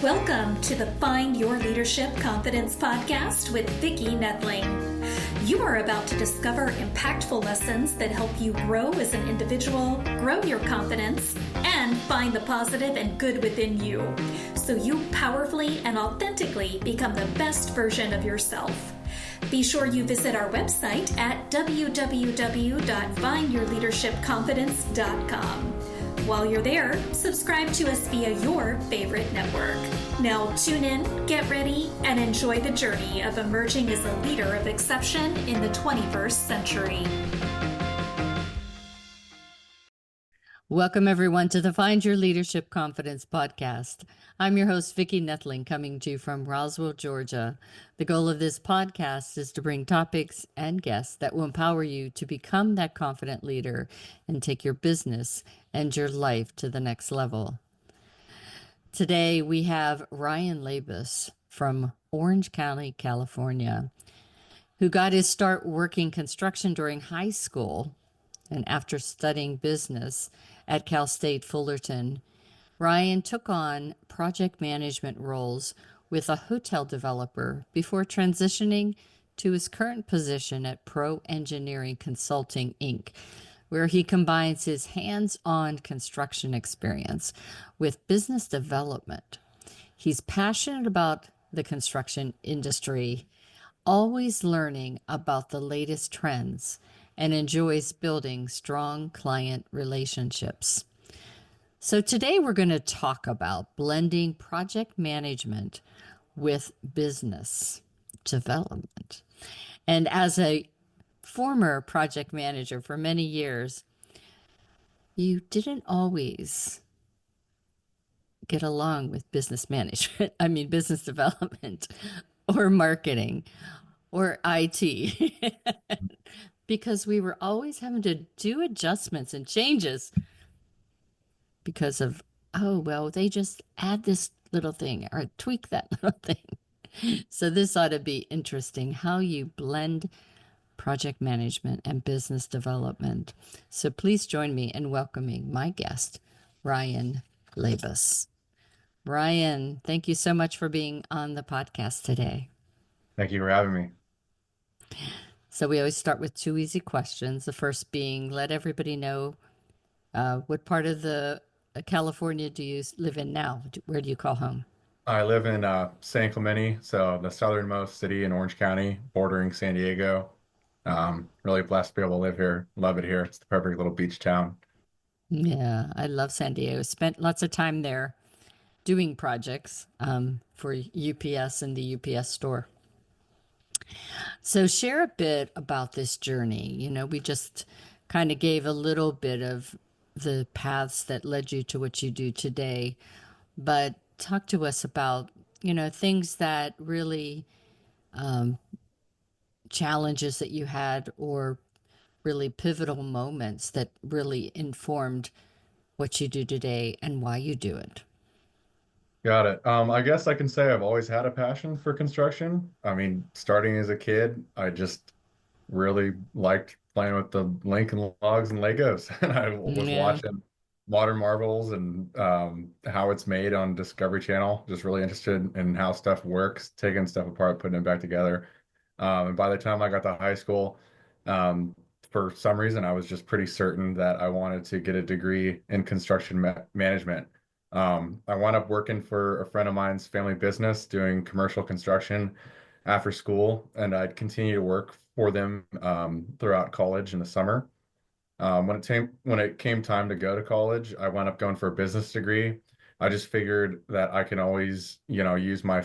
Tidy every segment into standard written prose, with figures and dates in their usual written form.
Welcome to the Find Your Leadership Confidence podcast with Vicki Nedling. You are about to discover impactful lessons that help you grow as an individual, grow your confidence, and find the positive and good within you, so you powerfully and authentically become the best version of yourself. Be sure you visit our website at www.findyourleadershipconfidence.com. While you're there, subscribe to us via your favorite network. Now tune in, get ready, and enjoy the journey of emerging as a leader of exception in the 21st century. Welcome, everyone, to the Find Your Leadership Confidence podcast. I'm your host, Vicki Nedling, coming to you from Roswell, Georgia. The goal of this podcast is to bring topics and guests that will empower you to become that confident leader and take your business and your life to the next level. Today, we have Ryan Labus from Orange County, California, who got his start working construction during high school. And after studying business at Cal State Fullerton, Ryan took on project management roles with a hotel developer before transitioning to his current position at Pro Engineering Consulting, Inc., where he combines his hands-on construction experience with business development. He's passionate about the construction industry, always learning about the latest trends, and enjoys building strong client relationships. So today we're going to talk about blending project management with business development. And as a former project manager for many years, you didn't always get along with business management, business development or marketing or IT. Because we were always having to do adjustments and changes because of, they just add this little thing or tweak that little thing. So this ought to be interesting, how you blend project management and business development. So please join me in welcoming my guest, Ryan Labus. Ryan, thank you so much for being on the podcast today. Thank you for having me. So we always start with two easy questions. The first being, let everybody know what part of the California do you live in now? Where do you call home? I live in San Clemente, so the southernmost city in Orange County, bordering San Diego. Really blessed to be able to live here. Love it here. It's the perfect little beach town. Yeah, I love San Diego. Spent lots of time there doing projects for UPS and the UPS store. So share a bit about this journey. We just kind of gave a little bit of the paths that led you to what you do today, but talk to us about, things that really, challenges that you had or really pivotal moments that really informed what you do today and why you do it. Got it. I guess I can say I've always had a passion for construction. Starting as a kid, I just really liked playing with the Lincoln Logs and Legos. And I was watching Modern Marvels and how it's made on Discovery Channel. Just really interested in how stuff works, taking stuff apart, putting it back together. And by the time I got to high school, for some reason, I was just pretty certain that I wanted to get a degree in construction management. I wound up working for a friend of mine's family business doing commercial construction after school, and I'd continue to work for them throughout college in the summer. When it came time to go to college, I wound up going for a business degree. I just figured that I can always, use my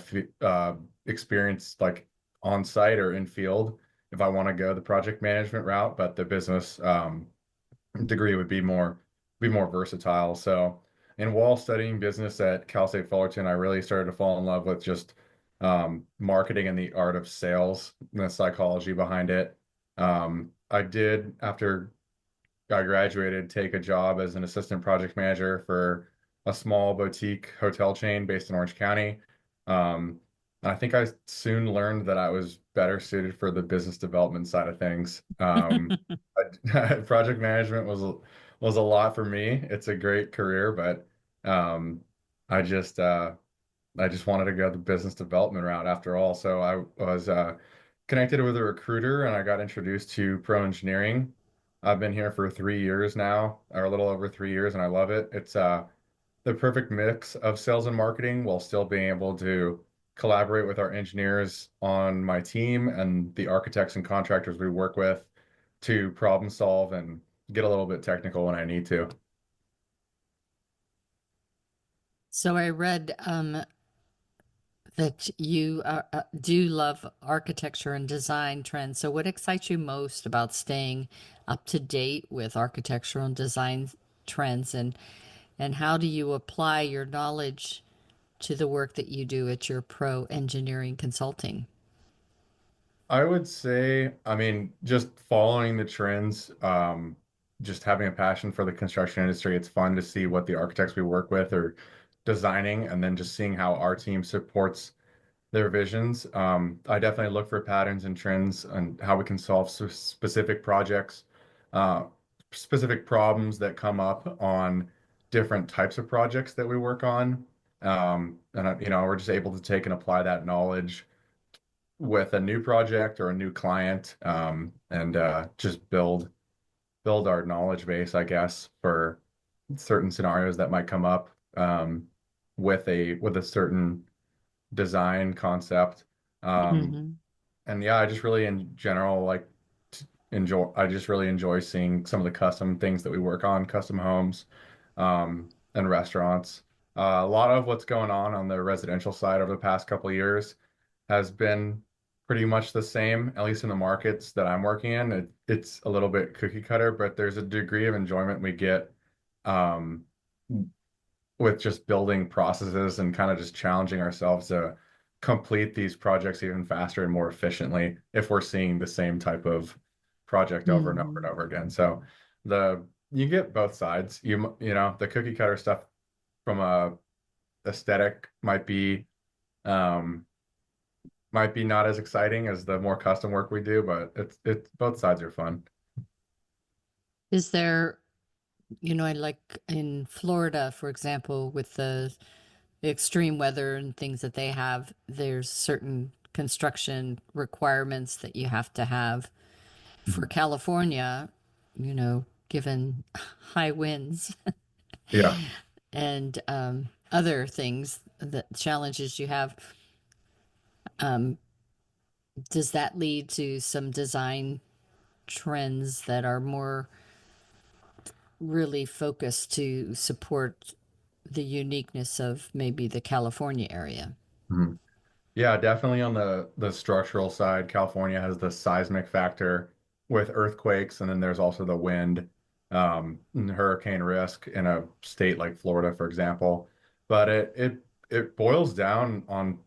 experience like on site or in field if I want to go the project management route, but the business degree would be more versatile. So, and while studying business at Cal State Fullerton, I really started to fall in love with just marketing and the art of sales and the psychology behind it. I did, after I graduated, take a job as an assistant project manager for a small boutique hotel chain based in Orange County. I think I soon learned that I was better suited for the business development side of things. Project management was a lot for me. It's a great career, but I just I just wanted to go the business development route after all. So I was connected with a recruiter and I got introduced to pro engineering. I've been here for 3 years now, or a little over 3 years, and I love it. It's the perfect mix of sales and marketing while still being able to collaborate with our engineers on my team and the architects and contractors we work with to problem solve and get a little bit technical when I need to. So I read that you do love architecture and design trends. So what excites you most about staying up to date with architectural and design trends, and how do you apply your knowledge to the work that you do at your pro engineering consulting? I would say, I mean, just following the trends, just having a passion for the construction industry. It's fun to see what the architects we work with are designing and then just seeing how our team supports their visions. I definitely look for patterns and trends and how we can solve specific projects, uh, specific problems that come up on different types of projects that we work on. We're just able to take and apply that knowledge with a new project or a new client, and just build our knowledge base, I guess, for certain scenarios that might come up, with a certain design concept. Um, Hmm. and yeah, I just really in general like I just really enjoy seeing some of the custom things that we work on, custom homes, and restaurants. A lot of what's going on the residential side over the past couple of years has been pretty much the same, at least in the markets that I'm working in. It's a little bit cookie cutter, but there's a degree of enjoyment we get, um, with just building processes and kind of just challenging ourselves to complete these projects even faster and more efficiently if we're seeing the same type of project over and over and Hmm. over again. So the you get both sides. The cookie cutter stuff from a aesthetic um might be not as exciting as the more custom work we do, but it's both sides are fun. Is there, I like in Florida, for example, with the extreme weather and things that they have, there's certain construction requirements that you have to have. For California, given high winds Yeah. and other things, the challenges you have, um, does that lead to some design trends that are more really focused to support the uniqueness of maybe the California area? Mhm. Yeah, definitely on the structural side, California has the seismic factor with earthquakes, and then there's also the wind, and hurricane risk in a state like Florida, for example. But it boils down on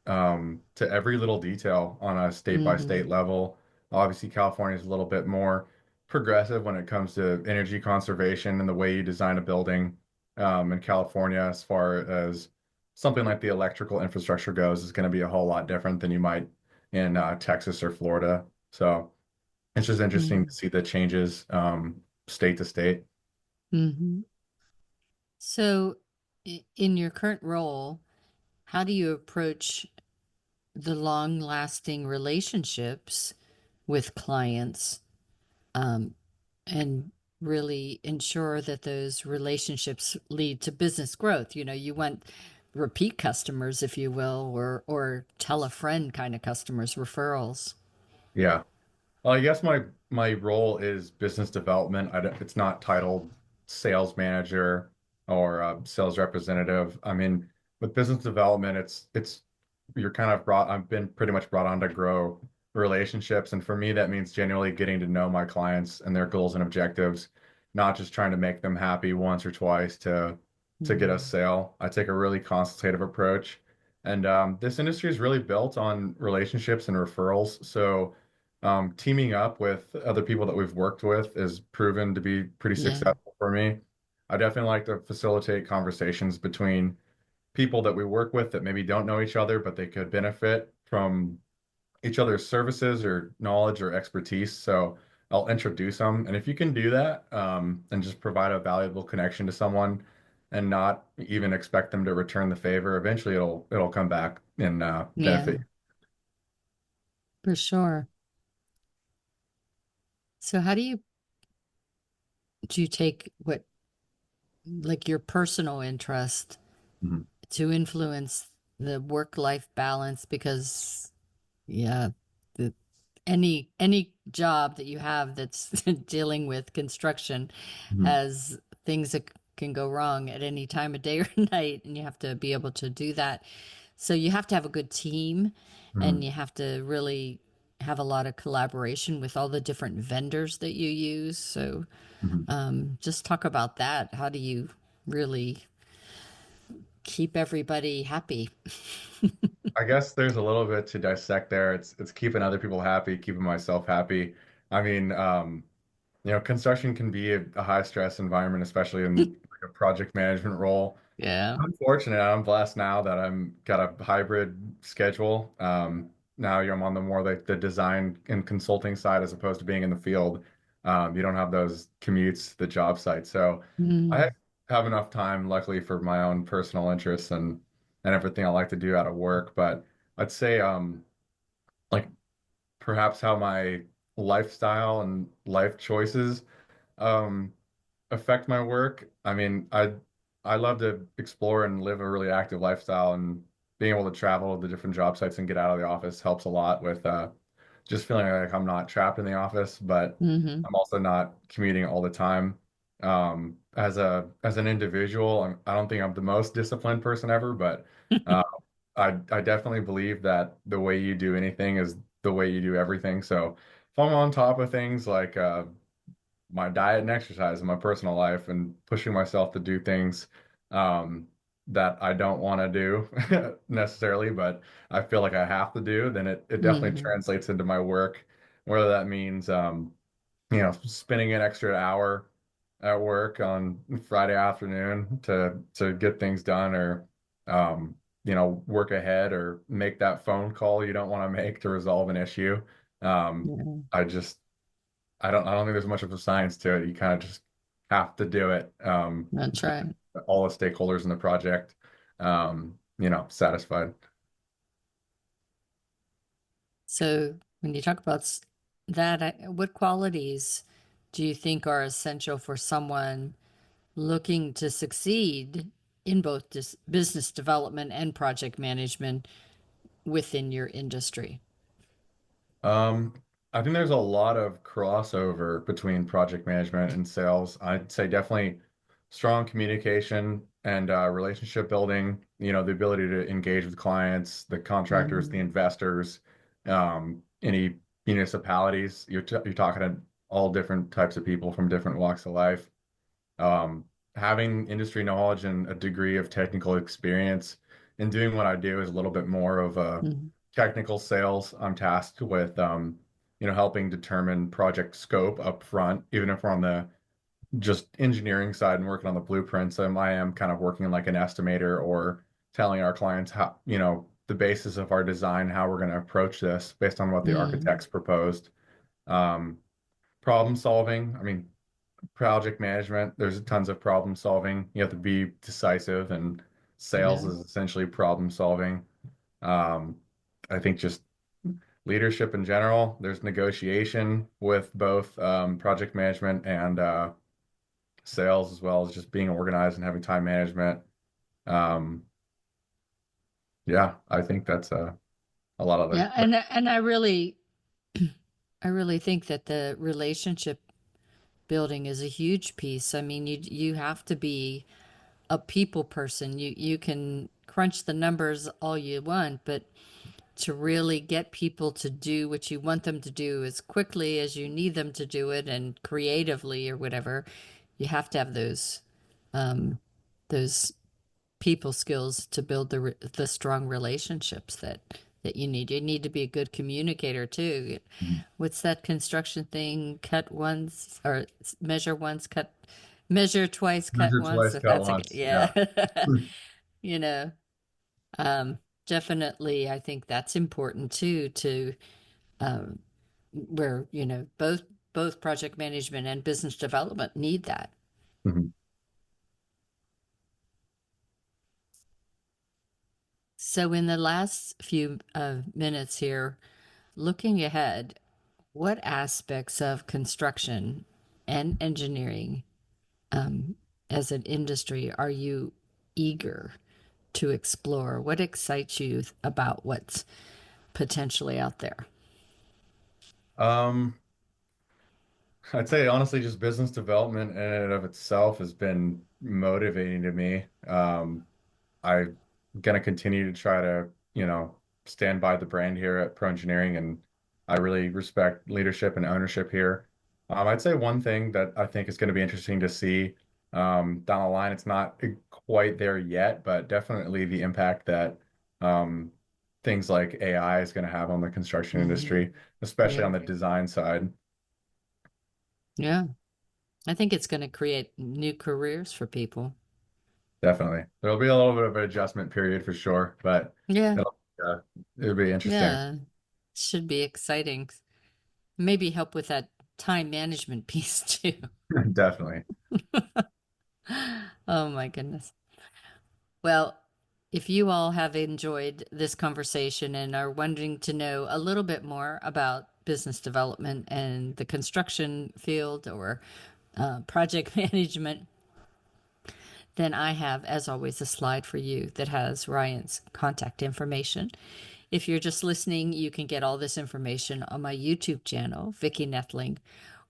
to every little detail on a state by Hmm. state level. Obviously, California is a little bit more progressive when it comes to energy conservation and the way you design a building. In California, as far as something like the electrical infrastructure goes, is going to be a whole lot different than you might in Texas or Florida. So it's just interesting to see the changes, state to state. Hmm. So, in your current role, how do you approach the long-lasting relationships with clients, um, and really ensure that those relationships lead to business growth? You want repeat customers, if you will, or tell a friend kind of customers, referrals. Yeah. Well, I guess my role is business development. It's not titled sales manager or sales representative. I mean, with business development, it's you're kind of brought. I've been pretty much brought on to grow relationships, and for me, that means genuinely getting to know my clients and their goals and objectives, not just trying to make them happy once or twice to get a Mm. sale. I take a really consultative approach, and this industry is really built on relationships and referrals. So teaming up with other people that we've worked with is proven to be pretty Yeah. successful for me. I definitely like to facilitate conversations between people that we work with that maybe don't know each other, but they could benefit from each other's services or knowledge or expertise. So I'll introduce them. And if you can do that, and just provide a valuable connection to someone and not even expect them to return the favor, eventually it'll come back and benefit Yeah, for sure. So how do you take what like your personal interest you. Mhm. to influence the work-life balance? Because yeah, the any job that you have that's dealing with construction Mhm. has things that can go wrong at any time of day or night, and you have to be able to do that. So you have to have a good team, and Mhm. you have to really have a lot of collaboration with all the different vendors that you use. So Mhm. just talk about that. How do you really keep everybody happy? I guess there's a little bit to dissect there. It's keeping other people happy, keeping myself happy. I mean, construction can be a high stress environment, especially in like a project management role. Yeah. I'm fortunate. I'm blessed now that I'm got a hybrid schedule. Now I'm on the more like the design and consulting side as opposed to being in the field. You don't have those commutes to the job site. So I Mm, have enough time, luckily, for my own personal interests and everything I like to do out of work. But I'd say like perhaps how my lifestyle and life choices um affect my work. I mean, I love to explore and live a really active lifestyle, and being able to travel to the different job sites and get out of the office helps a lot with just feeling like I'm not trapped in the office, but hmm. I'm also not commuting all the time. As an individual, I don't think I'm the most disciplined person ever, but uh, I definitely believe that the way you do anything is the way you do everything. So if I'm on top of things like my diet and exercise in my personal life and pushing myself to do things that I don't want to do necessarily, but I feel like I have to do, then it definitely Hmm. translates into my work, whether that means spending an extra hour at work on Friday afternoon to get things done or work ahead or make that phone call you don't want to make to resolve an issue. Um, Yeah, I just I don't think there's much of a science to it. You kind of just have to do it. that's right. All the stakeholders in the project, satisfied. So when you talk about that, what qualities do you think are essential for someone looking to succeed in both business development and project management within your industry? Um, I think there's a lot of crossover between project management and sales. I'd say definitely strong communication and relationship building, the ability to engage with clients, the contractors, the Hmm. investors, any municipalities. You're talking to all different types of people from different walks of life. Um, Having industry knowledge and a degree of technical experience in doing what I do is a little bit more of a Hmm. technical sales. I'm tasked with, helping determine project scope up front, even if we're on the just engineering side and working on the blueprints. I am kind of working like an estimator or telling our clients how, the basis of our design, how we're going to approach this based on what the Hmm. architects proposed. Um, Problem solving. I mean, project management, there's tons of problem solving. You have to be decisive, and sales Yeah. is essentially problem solving. Um, I think just leadership in general, there's negotiation with both project management and sales, as well as just being organized and having time management. Um, yeah, I think that's a lot of Yeah, the. and I really think that the relationship building is a huge piece. I mean, you have to be a people person. You can crunch the numbers all you want, but to really get people to do what you want them to do as quickly as you need them to do it and creatively or whatever, you have to have those people skills to build the strong relationships that you need. You need to be a good communicator too. What's that construction thing? Cut once or measure once, measure twice, cut Measure once. twice, cut That's a once. Yeah. yeah. You know, um, definitely. I think that's important too. Um, where both project management and business development need that. Mhm. So, in the last few minutes here, looking ahead, what aspects of construction and engineering as an industry are you eager to explore? What excites you about what's potentially out there? Um, I'd say honestly, just business development in and of itself has been motivating to me. I'm gonna continue to try to, stand by the brand here at Pro Engineering, and I really respect leadership and ownership here. I'd say one thing that I think is going to be interesting to see down the line. It's not quite there yet, but definitely the impact that um, things like AI is going to have on the construction Hmm. industry, especially Yeah. on the design side. Yeah. I think it's going to create new careers for people. Definitely, there'll be a little bit of an adjustment period for sure, but Yeah. it'll, it'll be interesting. Yeah. Should be exciting. Maybe help with that time management piece too. Definitely. Oh my goodness. Well, if you all have enjoyed this conversation and are wanting to know a little bit more about business development and the construction field or project management, then I have, as always, a slide for you that has Ryan's contact information. If you're just listening, you can get all this information on my YouTube channel, Vicky Nethling,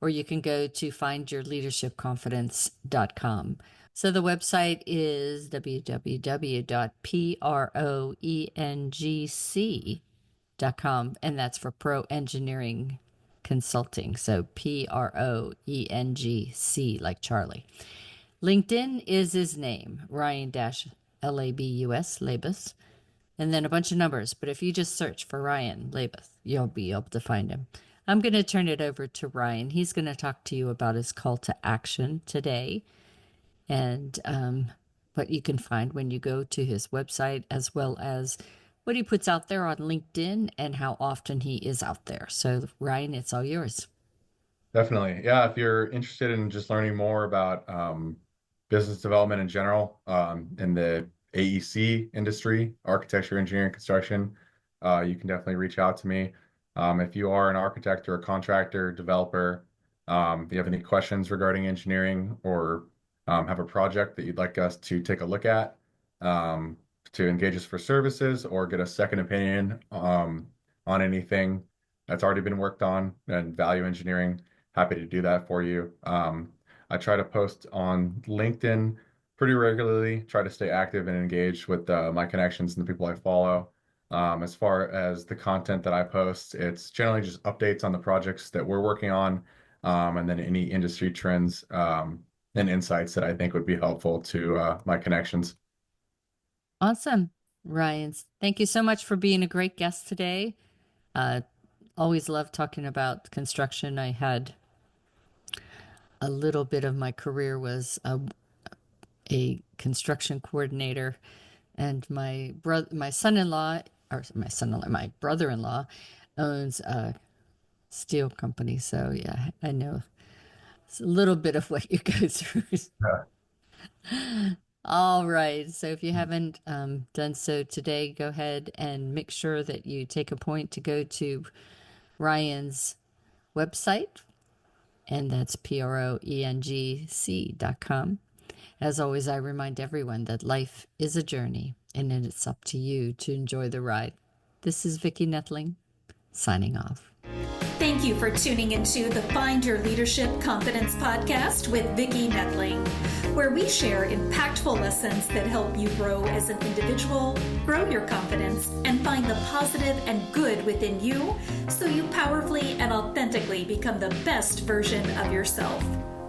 or you can go to findyourleadershipconfidence.com. So the website is www.proengc.com, and that's for Pro Engineering Consulting. So PROENGC, like Charlie. LinkedIn is his name, Ryan Labus, Labus, and then a bunch of numbers. But if you just search for Ryan Labus, you'll be able to find him. I'm going to turn it over to Ryan. He's going to talk to you about his call to action today and what you can find when you go to his website, as well as what he puts out there on LinkedIn and how often he is out there. So, Ryan, it's all yours. Definitely. Yeah, if you're interested in just learning more about business development in general, in the AEC industry, architecture, engineering, construction, you can definitely reach out to me. If you are an architect or a contractor, developer, if you have any questions regarding engineering or have a project that you'd like us to take a look at, to engage us for services or get a second opinion on anything that's already been worked on and value engineering, happy to do that for you. I try to post on LinkedIn pretty regularly, try to stay active and engaged with my connections and the people I follow. As far as the content that I post, it's generally just updates on the projects that we're working on, and then any industry trends and insights that I think would be helpful to my connections. Awesome. Ryan, thank you so much for being a great guest today. Uh, always love talking about construction. I had a little bit of my career was a construction coordinator, and my son-in-law, or my brother-in-law, owns a steel company. So yeah, I know it's a little bit of what you go through. Yeah. All right. So if you haven't done so today, go ahead and make sure that you take a point to go to Ryan's website, and that's PROENGC.com. As always, I remind everyone that life is a journey, and then it's up to you to enjoy the ride. This is Vicky Nethling, signing off. Thank you for tuning into the Find Your Leadership Confidence podcast with Vicky Nethling, where we share impactful lessons that help you grow as an individual, grow your confidence, and find the positive and good within you so you powerfully and authentically become the best version of yourself.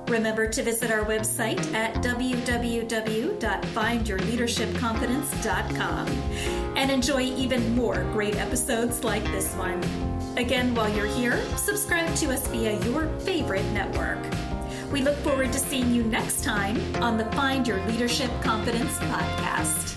Remember to visit our website at www.findyourleadershipconfidence.com and enjoy even more great episodes like this one. Again, while you're here, subscribe to us via your favorite network. We look forward to seeing you next time on the Find Your Leadership Confidence podcast.